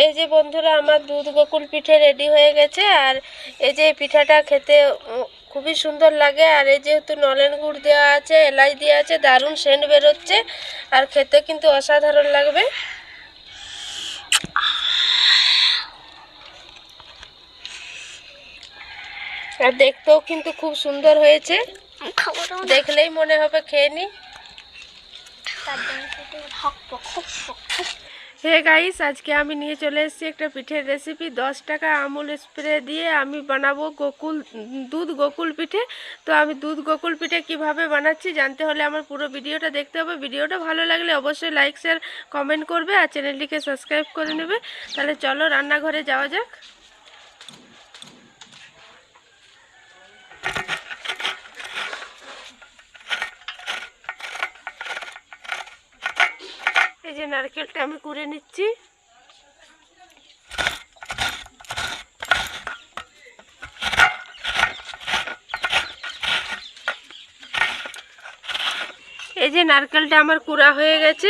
এই যে বন্ধুরা আমার দুধ গোকুল পিঠে রেডি হয়ে গেছে। আর এই যে পিঠাটা খেতে খুবই সুন্দর লাগে। আর এই যেহেতু নলেন গুড় দেওয়া আছে, এলাচ দেওয়া আছে, দারুণ সেন্ট বেরোচ্ছে আর খেতে কিন্তু অসাধারণ লাগবে। আর দেখতেও কিন্তু খুব সুন্দর হয়েছে, দেখলেই মনে হবে খেয়ে নি। হে গাইস, আজকে আমি নিয়ে চলে এসেছি একটা পিঠের রেসিপি। 10 টাকা আমুল স্প্রে দিয়ে আমি বানাবো দুধ গোকুল পিঠে। তো আমি দুধ গোকুল পিঠে কিভাবে বানাচ্ছি জানতে হলে আমার পুরো ভিডিওটা দেখতে হবে। ভিডিওটা ভালো লাগলে অবশ্যই লাইক শেয়ার কমেন্ট করবে আর চ্যানেলটিকে সাবস্ক্রাইব করে নেবে। তাহলে চলো রান্নাঘরে যাওয়া যাক। এই যে নারকেলটা আমি কুড়ে নিচ্ছি। এই যে নারকেলটা আমার কুড়া হয়ে গেছে।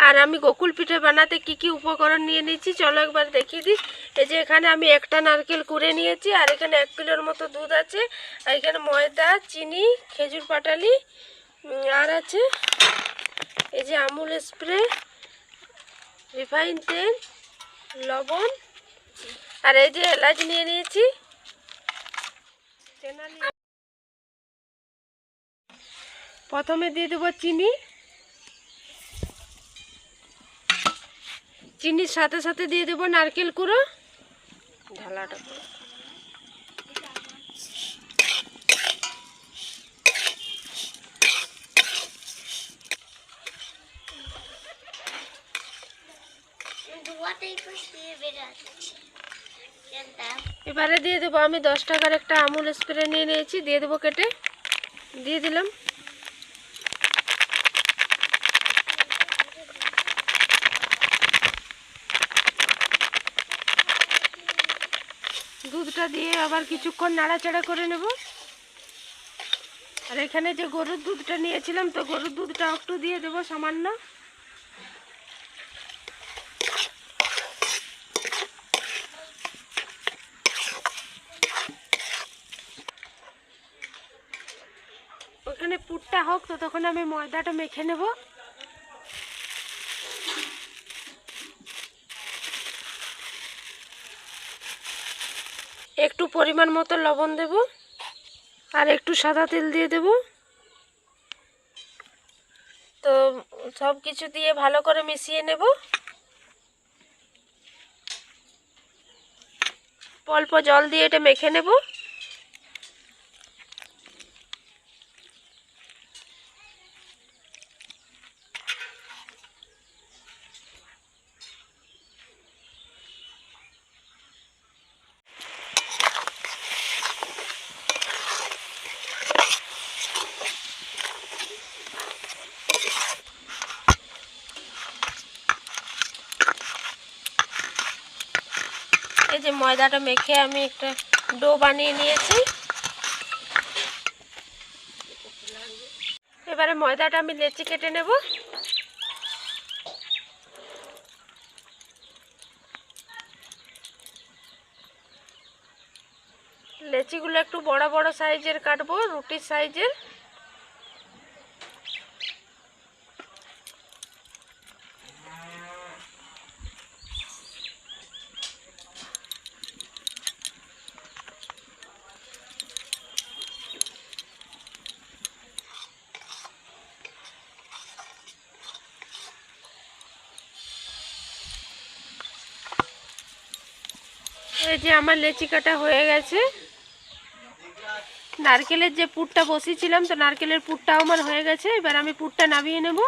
আর আমি গোকুল পিঠে বানাতে কি কি উপকরণ নিয়ে নিয়েছি চলো একবার দেখিয়ে দিই। এই যে এখানে আমি একটা নারকেল কুড়ে নিয়েছি, আর এখানে 1 কিলোর মতো দুধ আছে, আর এখানে ময়দা, চিনি, খেজুর পাটালি, আর আছে এই যে আমুল স্প্রে, রিফাইন তেল, লবণ, আর এই যে এলাচ নিয়ে নিয়েছি। প্রথমে দিয়ে দেবো চিনি। চিনির সাথে সাথে দিয়ে দেবো নারকেল কুড়ো। ঢালাটা এবারে দিয়ে দেবো আমি 10 টাকার একটা আমুল স্প্রে নিয়ে নিয়েছি, দিয়ে দেবো কেটে, দিয়ে দিলাম। দুধটা দিয়ে আবার কিছুক্ষণ নাড়াচাড়া করে নেব। আর এখানে যে গরুর দুধটা নিয়েছিলাম, তো গরুর দুধটা একটু দিয়ে দেবো সামান্য। ওখানে পুরটা হোক, তো তখন আমি ময়দাটা মেখে নেব। একটু পরিমাণ মতো লবণ দেব, আর একটু সাদা তেল দিয়ে দেব। তো সব কিছু দিয়ে ভালো করে মিশিয়ে নেব। অল্প জল দিয়ে এটা মেখে নেব। এই যে ময়দাটা মেখে আমি একটা ডো বানিয়ে নিয়েছি। এবারে ময়দাটা আমি লেচি কেটে নেব। লেচিগুলো একটু বড় বড় সাইজের কাটবো, রুটির সাইজের। এই যে আমার লেচি কাটা হয়ে গেছে। নারকেলের যে পুরটা বসিয়েছিলাম, তো নারকেলের পুরটাও আমার হয়ে গেছে। এবার আমি পুরটা নামিয়ে নেব।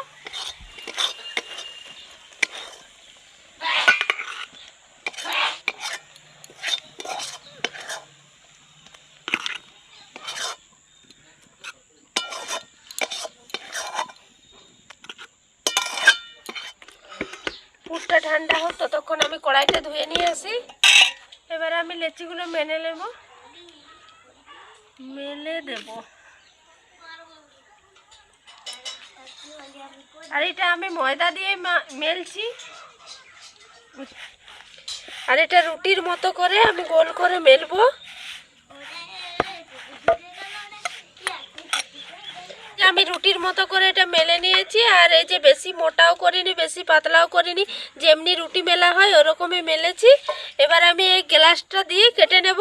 পুরটা ঠান্ডা হোক, ততক্ষণ আমি কড়াইটা ধুয়ে নিয়ে আসি। এবারে আমি লেচিগুলো মেলে নেব, মেলে দেব। আর এটা আমি ময়দা দিয়ে মেলছি। আর এটা রুটির মতো করে আমি গোল করে মেলবো। আমি রুটির মতো করে এটা মেলে নিয়েছি। আর এই যে বেশি মোটাও করিনি বেশি পাতলাও করিনি, যেমনি রুটি মেলা হয় ওরকমই মেলেছি। এবার আমি এই গ্লাসটা দিয়ে কেটে নেব।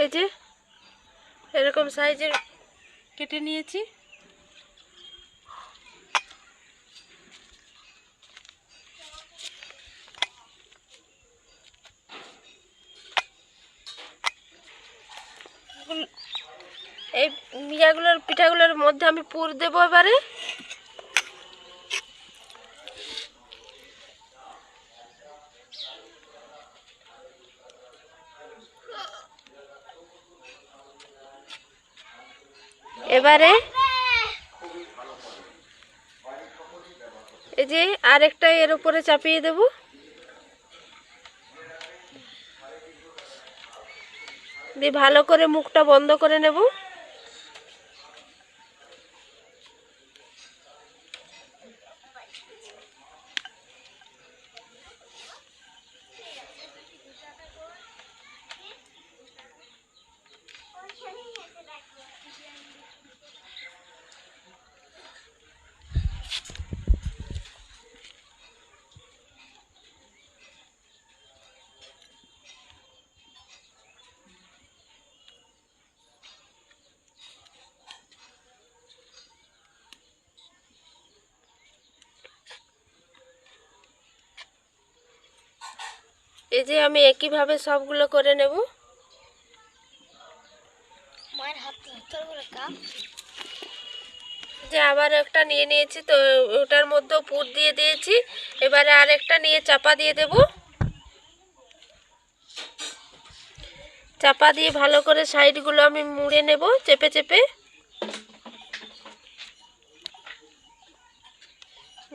এই যে এরকম সাইজের কেটে নিয়েছি। এই পিঠাগুলোর মধ্যে আমি পুর দেবো এবারে। এবারে এই যে আরেকটা এর উপরে চাপিয়ে দেব। দিয়ে ভালো করে মুখটা বন্ধ করে নেব। এই যে আমি একইভাবে সবগুলো করে নেব। যে আবার একটা নিয়ে নিয়েছি, তো ওটার মধ্যেও পুর দিয়ে দিয়েছি। এবারে আরেকটা নিয়ে চাপা দিয়ে দেব। চাপা দিয়ে ভালো করে সাইডগুলো আমি মুড়ে নেব চেপে চেপে,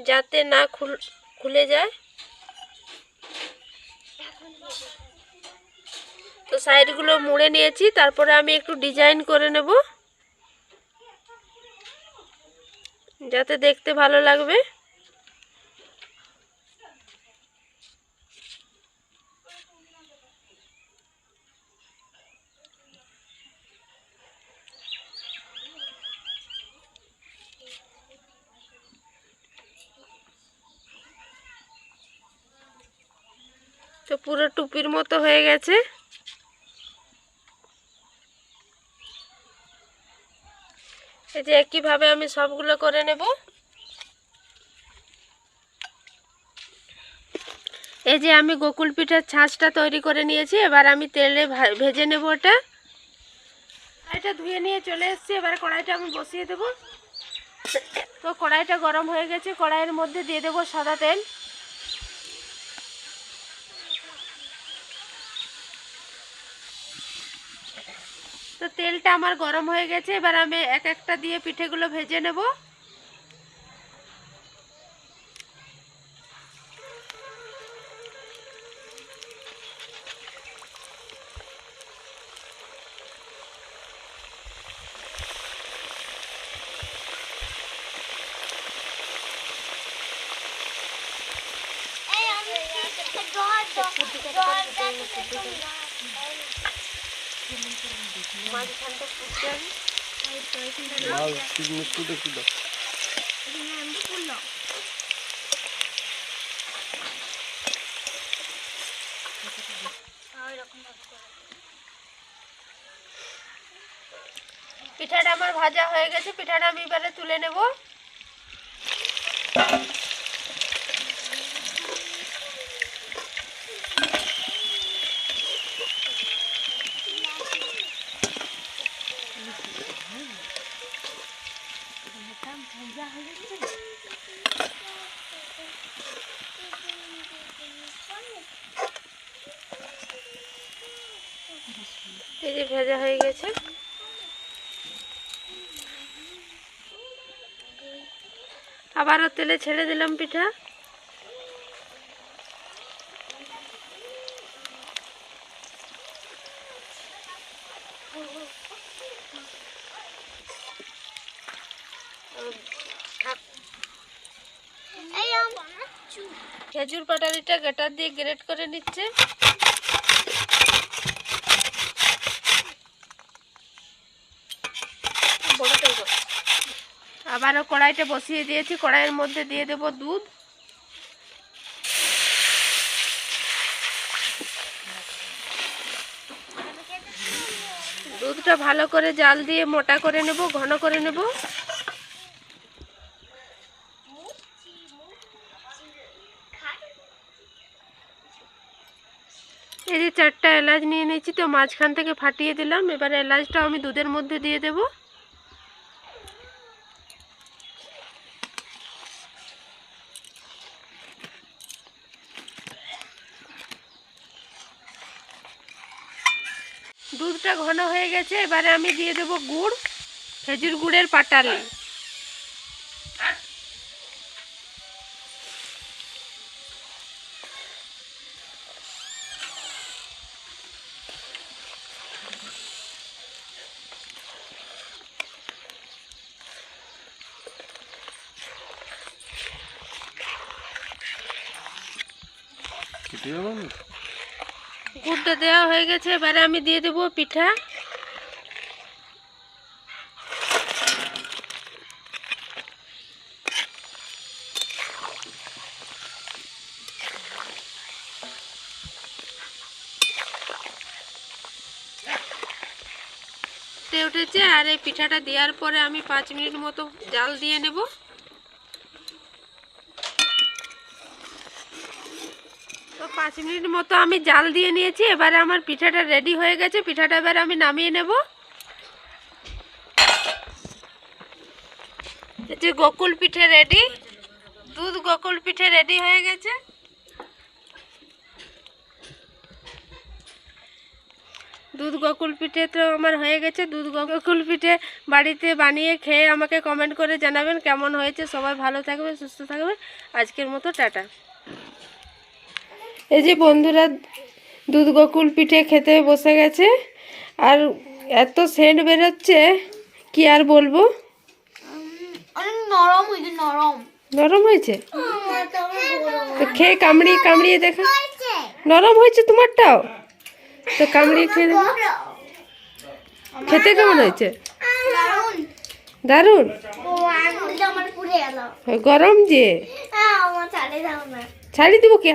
যাতে না খুলে যায়। তো সাইডগুলো মুড়ে নিয়েছি, তারপরে আমি একটু ডিজাইন করে নেব যাতে দেখতে ভালো লাগবে। তো পুরো টুপির মতো হয়ে গেছে। এই যে একইভাবে আমি সবগুলো করে নেব। এই যে আমি গোকুল পিঠার ছাঁচটা তৈরি করে নিয়েছি। এবার আমি তেলে ভেজে নেব ওটা। কড়াইটা ধুয়ে নিয়ে চলে এসেছি। এবার কড়াইটা আমি বসিয়ে দেব। তো কড়াইটা গরম হয়ে গেছে, কড়াইয়ের মধ্যে দিয়ে দেব সাদা তেল। তো তেলটা আমার গরম হয়ে গেছে। এবার আমি এক একটা দিয়ে পিঠেগুলো ভেজে নেব। পিঠাটা আমার ভাজা হয়ে গেছে। পিঠাটা আমি এবারে তুলে নেব। ভেজা হয়ে গেছে। আবারও তেলে ছেড়ে দিলাম পিঠা। খেজুর পাটালিটা গ্রেটার দিয়ে গ্রেট করে নিচ্ছে। আবারও কড়াইটা বসিয়ে দিয়েছি। কড়াইয়ের মধ্যে দিয়ে দেব দুধ। দুধটা ভালো করে জাল দিয়ে মোটা করে নেব, ঘন করে নেব। এই যে 4টা এলাচ নিয়ে নিয়েছি, তো মাঝখান থেকে ফাটিয়ে দিলাম। এবারে এলাচটা আমি দুধের মধ্যে দিয়ে দেব। দুধটা ঘন হয়ে গেছে। এবারে আমি দিয়ে দেব গুড়, খেজুর গুড়ের পাটালি। গুড়টা দেওয়া হয়ে গেছে। এবারে আমি দিয়ে দেব পিঠা। উঠেছে। আর এই পিঠাটা দেওয়ার পরে আমি 5 মিনিট মতো জাল দিয়ে নেব। তো 5 মিনিট মতো আমি জাল দিয়ে নিয়েছি। এবারে আমার পিঠাটা রেডি হয়ে গেছে। পিঠাটা এবারে আমি নামিয়ে নেব। এই যে গোকুল পিঠে রেডি, দুধ গোকুল পিঠে রেডি হয়ে গেছে। দুধ গোকুল পিঠে তো আমার হয়ে গেছে। দুধ গোকুল পিঠে বাড়িতে বানিয়ে খেয়ে আমাকে কমেন্ট করে জানাবেন কেমন হয়েছে। সবাই ভালো থাকবে, সুস্থ থাকবে। আজকের মতো টাটা। এই যে বন্ধুরা, দুধ গোকুল পিঠে খেতে বসে গেছে। আর এত সেন্ট বেরোচ্ছে কি আর বলবো। নরম হয়েছে, নরম নরম হয়েছে। তো খেয়ে কামড়িয়ে কামড়িয়ে দেখা। নরম হয়েছে তোমারটাও? তো কামড়িয়ে খেয়ে দেখো। খেতে কেমন হয়েছে? দারুণ। গরম যে ছাড়ি দিব কি?